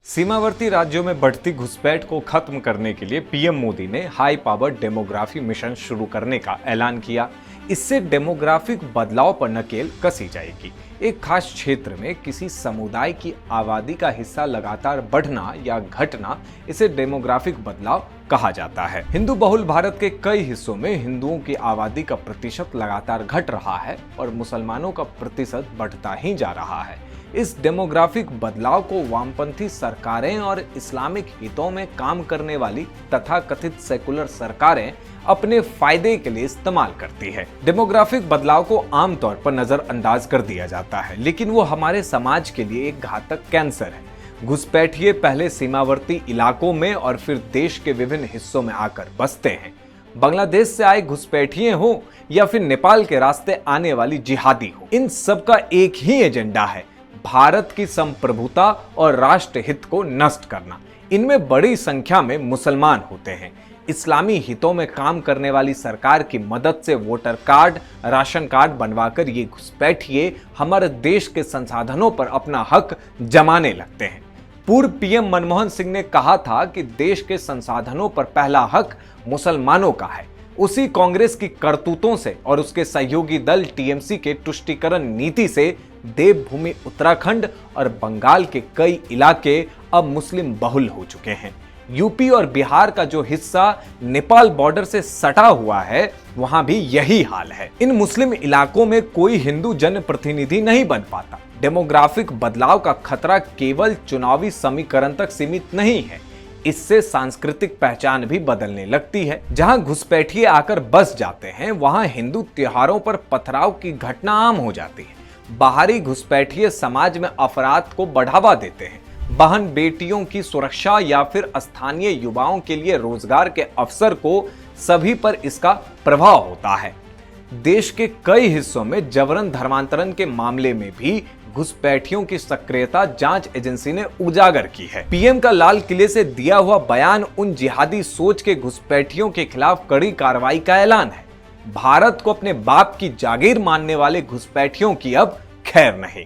सीमावर्ती राज्यों में बढ़ती घुसपैठ को खत्म करने के लिए पीएम मोदी ने हाई पावर डेमोग्राफी मिशन शुरू करने का ऐलान किया। इससे डेमोग्राफिक बदलाव पर नकेल कसी जाएगी। एक खास क्षेत्र में किसी समुदाय की आबादी का हिस्सा लगातार बढ़ना या घटना, इसे डेमोग्राफिक बदलाव कहा जाता है। हिंदू बहुल भारत के कई हिस्सों में हिंदुओं की आबादी का प्रतिशत लगातार घट रहा है और मुसलमानों का प्रतिशत बढ़ता ही जा रहा है। इस डेमोग्राफिक बदलाव को वामपंथी सरकारें और इस्लामिक हितों में काम करने वाली तथाकथित सेकुलर सरकारें अपने फायदे के लिए इस्तेमाल करती है। डेमोग्राफिक बदलाव को आमतौर पर नजरअंदाज कर दिया जाता है, लेकिन वो हमारे समाज के लिए एक घातक कैंसर है। घुसपैठिए पहले सीमावर्ती इलाकों में और फिर देश के विभिन्न हिस्सों में आकर बसते हैं। बांग्लादेश से आए घुसपैठिए हो या फिर नेपाल के रास्ते आने वाली जिहादी हो, इन सब का एक ही एजेंडा है, भारत की संप्रभुता और राष्ट्र हित को नष्ट करना। इनमें बड़ी संख्या में मुसलमान होते हैं। इस्लामी हितों में काम करने वाली सरकार की मदद से वोटर कार्ड, राशन कार्ड बनवाकर ये घुसपैठिए हमारे देश के संसाधनों पर अपना हक जमाने लगते हैं। पूर्व पीएम मनमोहन सिंह ने कहा था कि देश के संसाधनों पर पहला हक मुसलमानों का है। उसी कांग्रेस की करतूतों से और उसके सहयोगी दल टीएमसी के तुष्टीकरण नीति से देवभूमि उत्तराखंड और बंगाल के कई इलाके अब मुस्लिम बहुल हो चुके हैं। यूपी और बिहार का जो हिस्सा नेपाल बॉर्डर से सटा हुआ है, वहां भी यही हाल है। इन मुस्लिम इलाकों में कोई हिंदू जनप्रतिनिधि नहीं बन पाता। डेमोग्राफिक बदलाव का खतरा केवल चुनावी समीकरण तक सीमित नहीं है, इससे सांस्कृतिक पहचान भी बदलने लगती है। जहां घुसपैठिए आकर बस जाते हैं, वहां हिंदू त्योहारों पर पथराव की घटना आम हो जाती है। बाहरी घुसपैठिए समाज में अपराध को बढ़ावा देते हैं। बहन बेटियों की सुरक्षा या फिर स्थानीय युवाओं के लिए रोजगार के अवसर को, सभी पर इसका प्रभाव होता है। देश के कई हिस्सों में जबरन धर्मांतरण के मामले में भी घुसपैठियों की सक्रियता जांच एजेंसी ने उजागर की है। पीएम का लाल किले से दिया हुआ बयान उन जिहादी सोच के घुसपैठियों के खिलाफ कड़ी कार्रवाई का ऐलान है। भारत को अपने बाप की जागीर मानने वाले घुसपैठियों की अब खैर नहीं।